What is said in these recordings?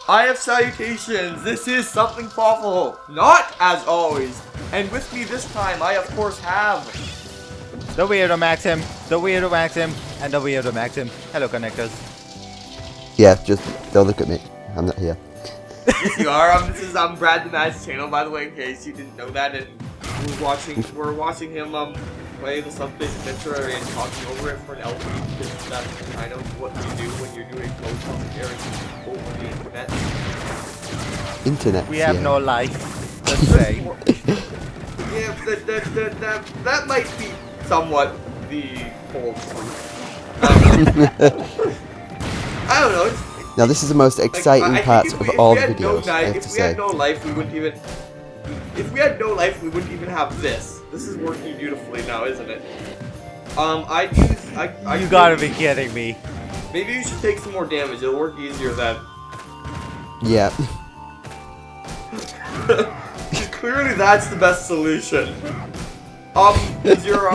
I have salutations. This is SomethingFawful, not as always. And with me this time, I of course have the weirdomaxim, the weirdomaxim, and the weirdomaxim. Hello, connectors. Yeah, just don't look at me. I'm not here. Yes, you are. This is Brad the Nice channel, by the way, in case you didn't know that. And we're watching him play the Subspace Adventure and talking over it for an LP because that's kind of what you do when you're doing close commentary over the internet. Internet. We have no life. Let's say. Yeah, that might be somewhat the whole truth. I don't know. Now this is the most exciting part of all the videos, I have to If we say. had no life, we wouldn't even... If we had no life, we wouldn't even have this. This is working beautifully now, isn't it? You gotta be kidding me. Maybe you should take some more damage. It'll work easier then. Yeah. Clearly that's the best solution. Is your,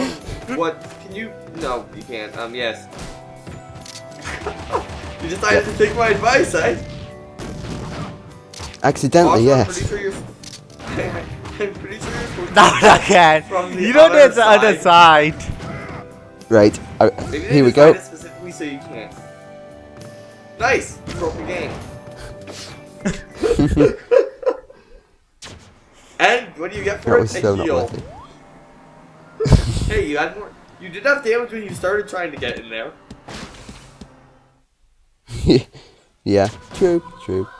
what, can you, no, you can't, yes. You decided to take my advice, eh? Accidentally, Also, yes. I'm pretty sure you're supposed to No, I can't. from the You don't other need the other side. Right, Maybe they here we go. designed it specifically so you can't. Nice! You broke the game. And what do you get for That it? was A so not heal. worth it. Hey, you had more. You did have damage when you started trying to get in there. Yeah, true.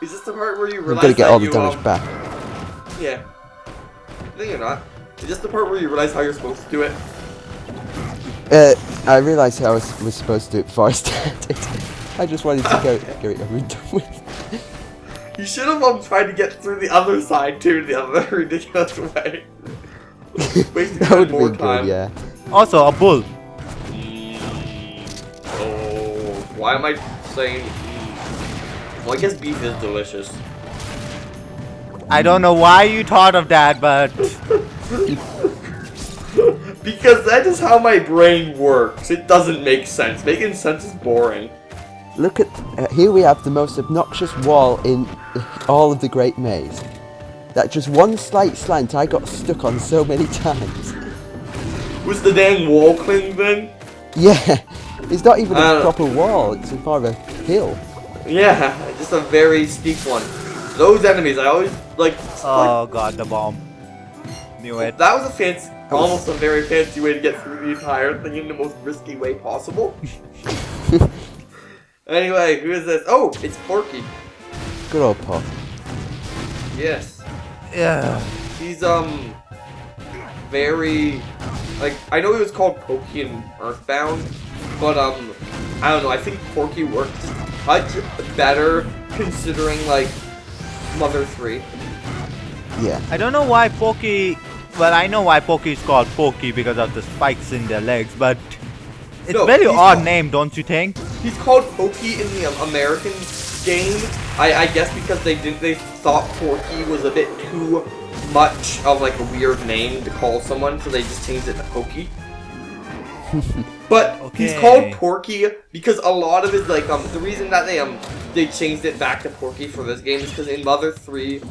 Is this the part where you I'm realize gonna get that all the you, damage back. Yeah. No, you're not. Is this the part where you realize how you're supposed to do it? I realised how I was supposed to do it before I started. I just wanted to get it over and done with. You should have tried to get through the other side too, the other ridiculous way. Wasting That would have more been time. good, yeah. Also, a bull. Oh, why am I saying? Well, I guess beef is delicious. I don't know why you thought of that, but Because that is how my brain works. It doesn't make sense. Making sense is boring. Look at, here we have the most obnoxious wall in all of the Great Maze. That just one slight slant I got stuck on so many times. Was the dang wall cling then? Yeah, it's not even a proper wall, it's more of a hill. Yeah, just a very steep one. Those enemies, I always like. oh god, the bomb. Knew it. That was a fancy, almost a very fancy way to get through the entire thing in the most risky way possible. Anyway, who is this? Oh, it's Porky. Good old Pop. Yes. Yeah. He's very, like, I know he was called Pokey in Earthbound, but I don't know, I think Porky works much better considering, like, Mother 3. Yeah. I don't know why Pokey. Well, I know why Pokey is called Pokey because of the spikes in their legs, but it's No, very he's odd called- name, don't you think? He's called Pokey in the American game. I guess because they thought Porky was a bit too much of like a weird name to call someone, so they just changed it to Pokey. But he's called Porky because a lot of his like the reason that they changed it back to Porky for this game is because in Mother 3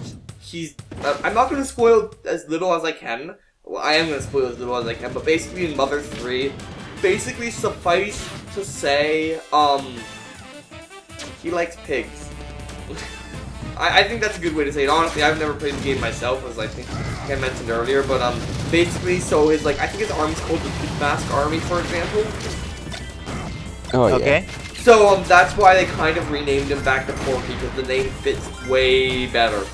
he's I'm not gonna spoil as little as I can. Well, I am gonna spoil as little as I can, but basically in Mother 3, basically suffice to say, he likes pigs. I think that's a good way to say it. Honestly, I've never played the game myself, as I think I mentioned earlier, but basically, so his like I think his army's called the Pig Mask Army, for example. Oh yeah. Okay. So that's why they kind of renamed him back to Porky, because the name fits way better.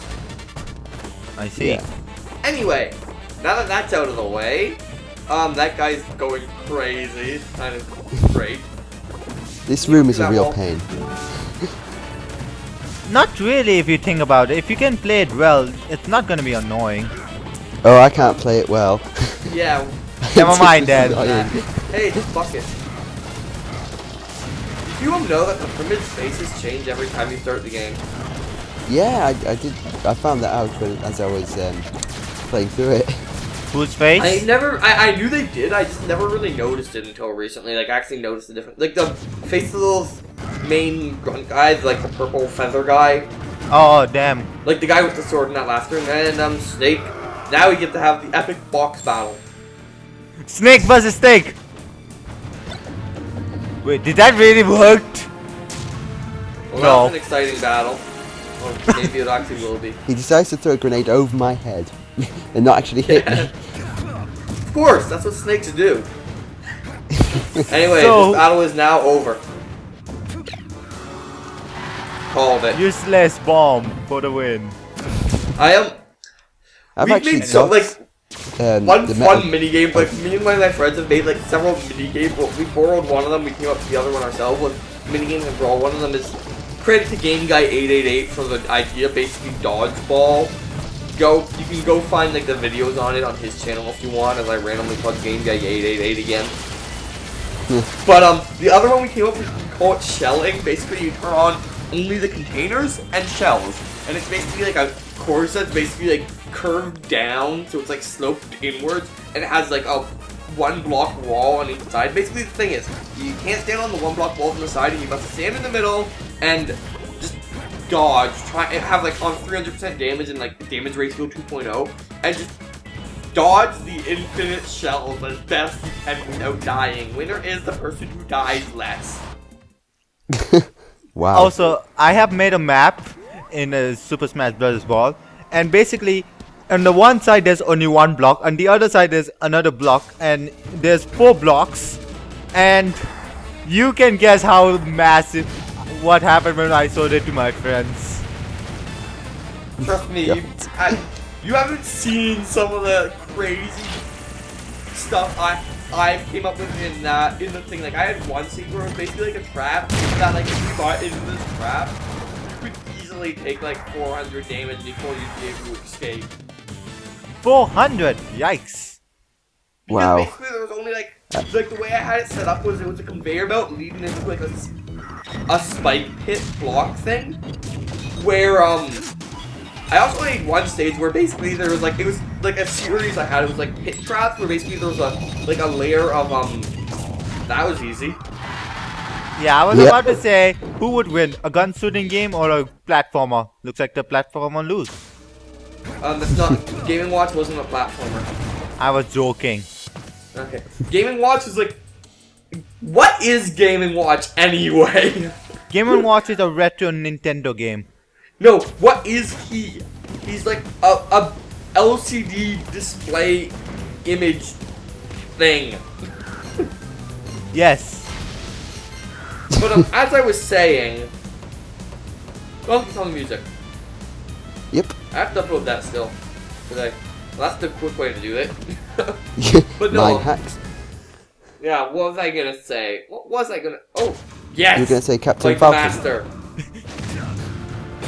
I see. Yeah. Anyway, now that that's out of the way, that guy's going crazy. It's kind of great. This room is a real pain. Not really if you think about it. If you can play it well, it's not gonna be annoying. Oh, I can't play it well. Yeah. Never mind then. Hey, just fuck it. Did you know that the primitive faces change every time you start the game? Yeah, I did. I found that out as I was playing through it. Whose face? I knew they did, I just never really noticed it until recently, like, actually noticed the difference. Like, the face of those main grunt guys, like the purple feather guy, Oh, damn. Like the guy with the sword in that last room, and Snake. Now we get to have the epic box battle. Snake versus Snake. Wait, did that really work? Well, No. that's an exciting battle. Or maybe it actually will be. He decides to throw a grenade over my head and not actually hit me. Of course, that's what snakes do. Anyway, So- this battle is now over. Called it. Useless bomb for the win. I am. I've We've actually made so got like one the fun metal- mini game. Like me and one of my friends have made like several mini games. Well, we borrowed one of them. We came up with the other one ourselves with mini games and Brawl. One of them is credit to Game Guy 888 for the idea. Basically, dodgeball. You can go find like the videos on it on his channel if you want. As I randomly called Game Guy 888 again. But the other one we came up with, we call it shelling. Basically, you turn on only the containers and shells, and it's basically like a course that's basically like curved down, so it's like sloped inwards, and it has like a one block wall on each side. Basically, the thing is, you can't stand on the one block walls on the side, and you must stand in the middle and just dodge. Try and have like on 300% damage and like damage ratio 2.0, and just dodge the infinite shells as best you can without dying. Winner is the person who dies less. Wow. Also, I have made a map in Super Smash Bros. Brawl, and basically, on the one side there's only one block, on the other side there's another block, and there's 4 blocks, and you can guess how massive what happened when I showed it to my friends. Trust me, Yeah. you haven't seen some of the crazy stuff I came up with in the thing. Like I had one scene where it was basically like a trap that like if you got into this trap, you could easily take like 400 damage before you'd be able to escape. 400! Yikes! Because Wow. basically there was only like the way I had it set up was it was a conveyor belt leading into like a spike pit block thing where I also made one stage where basically there was like it was like a series I had. It was like pit traps where basically there was a layer of that was easy. Yeah, I was Yeah. about to say, who would win, a gun shooting game or a platformer? Looks like the platformer lose. That's not Game & Watch wasn't a platformer. I was joking. Okay, Game & Watch is like, what is Game & Watch anyway? Game & Watch is a retro Nintendo game. No, what is he? He's like a LCD display image thing. Yes. But as I was saying, well, it's on the music. Yep. I have to upload that still today. Well, that's the quick way to do it. But no. 9 hacks. Yeah, what was I gonna say? What was I gonna? Oh, yes. You're gonna say Captain like the Falcon. Master.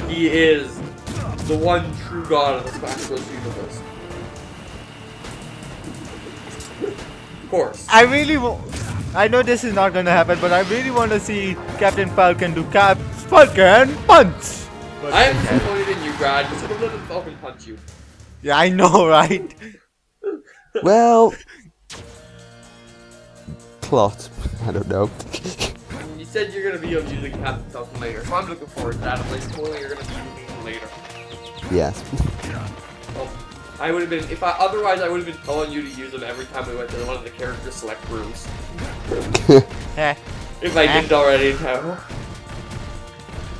He is the one true god of the Smash Bros. Universe. Of course. I know this is not gonna happen, but I really want to see Captain Falcon do Falcon Punch! But I am disappointed in you, Brad. You should have let the Falcon punch you. yeah, I know, right? Well, plot. I don't know. You said you're gonna be using Captain Falcon later, so I'm looking forward to that. I'm like, spoiling, you're gonna be using him later. Yes. Well, I would have been, otherwise I would have been telling you to use them every time we went to one of the character select rooms. Eh. If I didn't already know.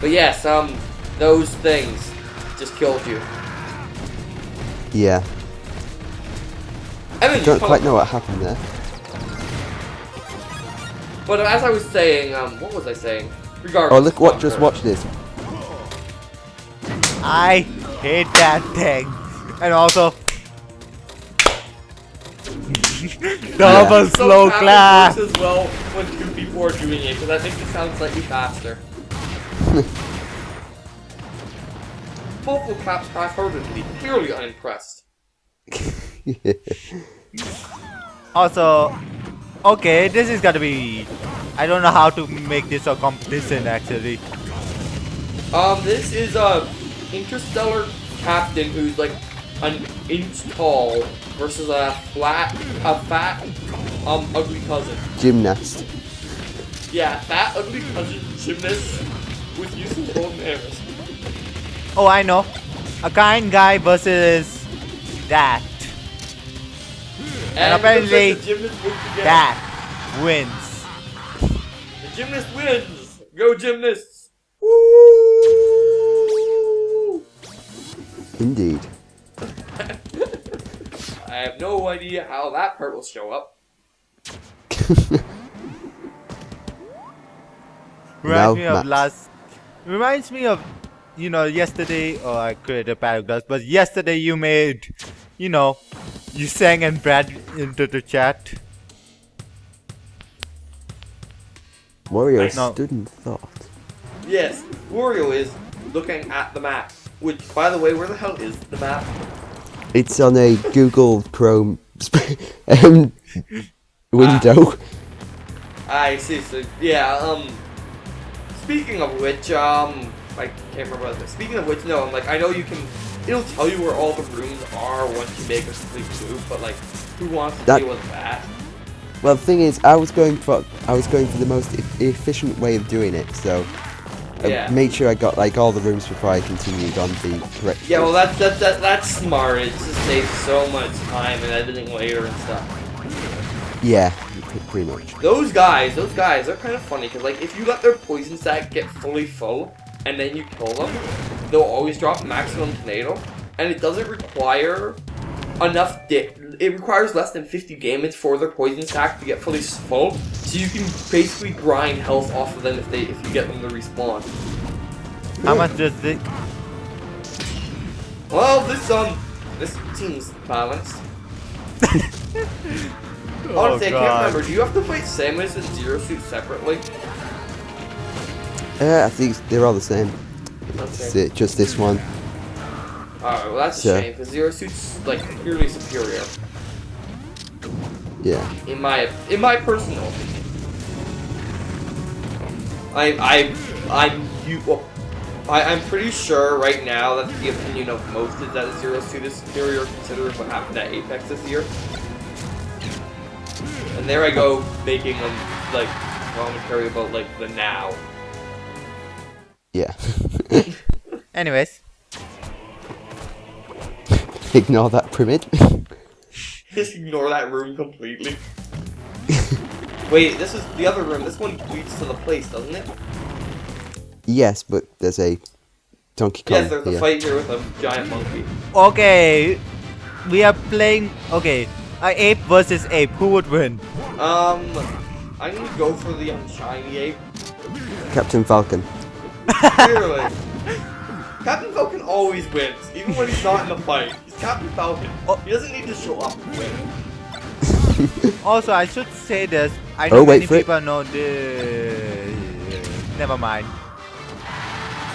But yes, those things just killed you. Yeah. I mean, Don't quite know what happened there. But as I was saying, what was I saying? Regardless. Oh, look! What? Just watch this. I hate that thing. And also... double slow Sometimes clap! it works as well when two people are doing it, because I think it sounds slightly faster. Fawful claps half-heartedly, clearly unimpressed. Also, okay, this is gonna be... I don't know how to make this a competition actually. This is a interstellar captain who's like an inch tall versus a fat, ugly cousin. Gymnast. Yeah, fat, ugly cousin gymnast with use of golden arrows. Oh, I know. A kind guy versus that. And apparently, the gymnast wins again. that wins. The gymnast wins. Go gymnasts. Woo! Indeed. I have no idea how that part will show up. Reminds me of, you know, yesterday. Oh, I created paragraphs, but yesterday you made, you know, you sang and brat into the chat. Wario No. stood and thought. Yes, Wario is looking at the map. Which, by the way, where the hell is the map? It's on a Google Chrome window. I see. So yeah. Speaking of which, I can't remember what I was. Speaking of which, no. I know you can. It'll tell you where all the rooms are once you make a complete loop. But like, who wants to deal with that? Well, the thing is, I was going for the most efficient way of doing it. So Yeah. I made sure I got like all the rooms before I continued on the correct. Yeah, well, that's smart. It just saves so much time and editing later and stuff. Yeah, pretty much. Those guys, they're kind of funny because like if you let their poison stack get fully full and then you kill them, they'll always drop maximum tornado, and it doesn't require enough. It requires less than 50 damage for their poison stack to get fully full, so you can basically grind health off of them if you get them to respawn. How much does it? Well, this seems balanced. Honestly, I can't remember. Do you have to fight Samus and Zero Suit separately? I think they're all the same. It's Okay. just this one. Alright, well that's a So- shame, because Zero Suit's like clearly superior. Yeah. In my personal opinion. I'm pretty sure right now that the opinion of most is that Zero Suit is superior considering what happened at Apex this year. And there I go making a like commentary about like the now. Yeah. Anyways, Ignore that pyramid. Just ignore that room completely. Wait, this is the other room. This one leads to the place, doesn't it? Yes, but there's a Donkey Kong Yes, there's a here. fight here with a giant monkey. okay, we are playing. Okay, ape versus ape. Who would win? I need to go for the shiny ape. Captain Falcon. Clearly. Captain Falcon always wins, even when he's not in the fight. He's Captain Falcon. Oh. He doesn't need to show up and win. Also, I should say this. I know Oh, wait many for it. people know the. Never mind.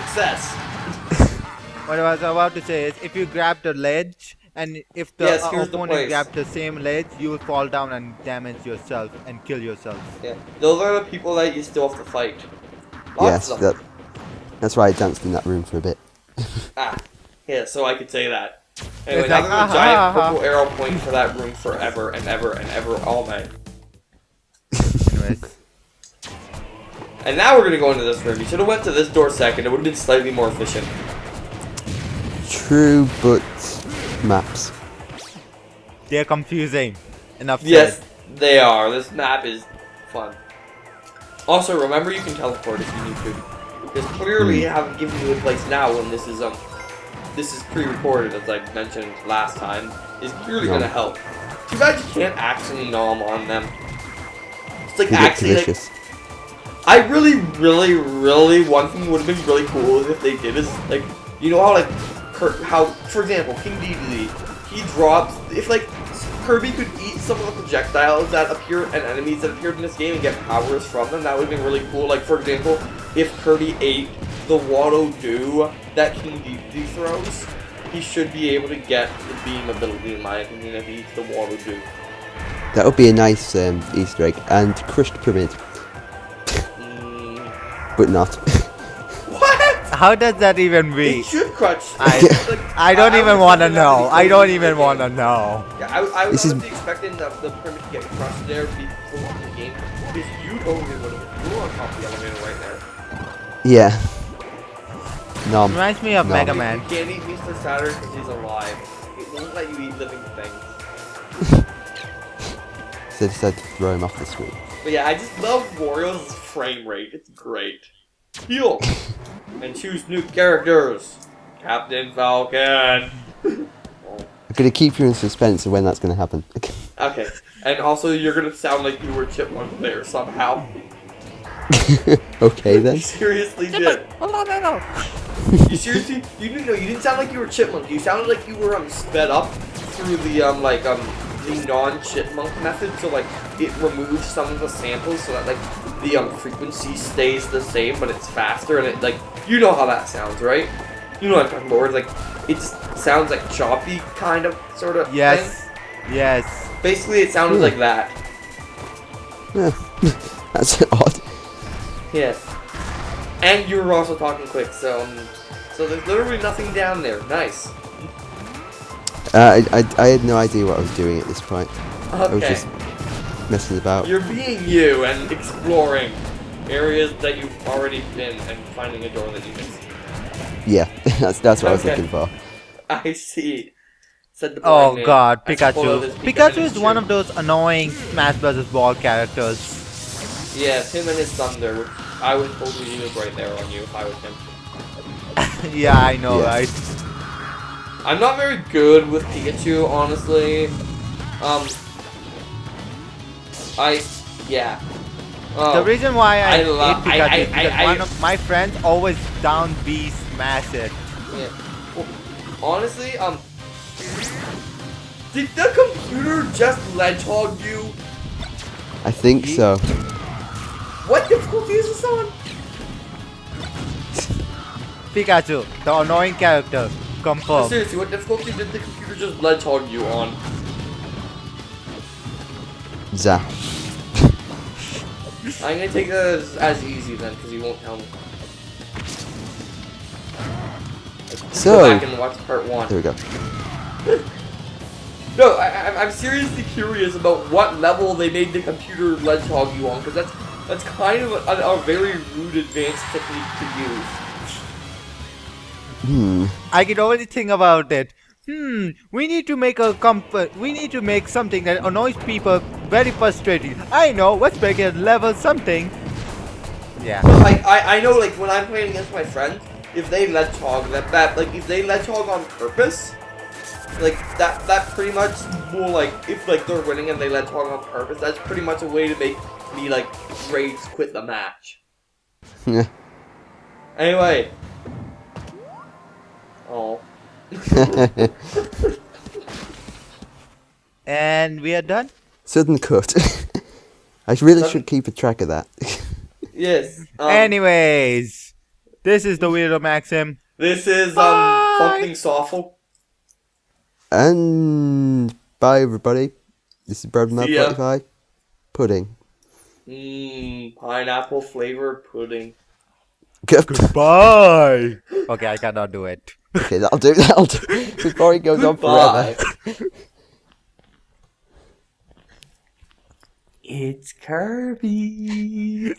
Success. What I was about to say is, if you grab the ledge, and if the Yes, here's the opponent place. grabs the same ledge, you will fall down and damage yourself and kill yourself. Yeah, those are the people that you still have to fight. Yes, Lots of them. that's why I danced in that room for a bit. Ah, yeah, so I could say that. Anyway, It's now like, there's a giant purple arrow pointing for that room forever and ever and ever all night. Anyways, And now we're gonna go into this room. You should have went to this door second. It would have been slightly more efficient. True, but maps. they're confusing. Enough said. Yes, they are. This map is fun. Also, remember you can teleport if you need to. Because clearly I haven't given you a place now when this is pre-recorded, as I mentioned last time, is clearly No. gonna help. Too bad you can't actually nom on them. It's like You get actually like, delicious. I really, one thing would have been really cool is if they did is, like, you know how, like, for example, King Dedede, he drops, if, like, Kirby could eat some of the projectiles that appear and enemies that appeared in this game and get powers from them, that would have been really cool. Like, for example, if Kirby ate the Waddle Doo that King Dedede throws, he should be able to get the beam ability, in my opinion, if he eats the Waddle Doo. That would be a nice Easter egg. And crushed pyramid, but not. What? How does that even It be? should crush. I don't even was want to thinking that know. would be I don't close even to want the to game. know. Yeah, I This was is- expecting the pyramid to get crushed there before the game, because you totally would have. You were on top of the elevator right there. Yeah. Nom. Reminds me of No. Mega You Man. can't eat Mr. Saturn because he's alive. It won't let you eat living things. So they decided to throw him off the screen. But yeah, I just love Wario's frame rate. It's great. Heal! And choose new characters. Captain Falcon. I'm gonna keep you in suspense of when that's gonna happen. Okay. And also, you're gonna sound like you were Chipmunk there somehow. Okay then. You seriously did. No. You seriously? You didn't sound like you were Chipmunk. You sounded like you were sped up through the the non-Chipmunk method. So like it removes some of the samples so that like the frequency stays the same, but it's faster and it like you know how that sounds, right? You know what I'm talking about. Where it's like it just sounds like choppy, kind of, sort of. Yes. Thing. Yes. Basically, it sounded like that. Yeah. That's odd. Yes. And you were also talking quick, so there's literally nothing down there. Nice. I had no idea what I was doing at this point. I was Okay. just messing about. You're being you and exploring areas that you've already been and finding a door that you missed. Yeah, that's what I was Okay. looking for. I see. Said the Oh blind man. god, I suppose Pikachu. it's Pikachu is his one shoe. of those annoying Smash Bros. Brawl characters. Yes, him and his thunder, which I would totally use right there on you if I was him. Yeah, I know, Yeah. right? I'm not very good with Pikachu, honestly. Yeah. The reason why I hate Pikachu is because I- one of my friends always down B smash it. Yeah. Well, honestly, did the computer just ledgehog you? I think so. What difficulty is this on? Pikachu, the annoying character. Confirm. Seriously, what difficulty did the computer just ledgehog you on? Zap. I'm gonna take that as easy then, because you won't tell me. So- Go back and watch part 1. There we go. No, I'm seriously curious about what level they made the computer ledgehog you on, because that's kind of a very rude advanced technique to use. I can only think about it. We need to make we need to make something that annoys people very frustrating. I know, let's make it level something. Yeah. I know, like, when I'm playing against my friends, if they ledgehog, if they ledgehog on purpose, like, that pretty much will, like, if, like, they're winning and they ledgehog on purpose, that's pretty much a way to make me, like, rage quit the match. Yeah. Anyway. Oh. And we are done. Sudden cut. I really should keep a track of that. Yes. Anyways, this is the Weirdo Maxim. This is, Bye. SomethingFawful. And bye everybody. This is See ya. Broadman45. Pudding. Pineapple flavored pudding. Bye. Okay, I cannot do it. Okay, that'll do. Before it goes on Goodbye. forever. It's Kirby.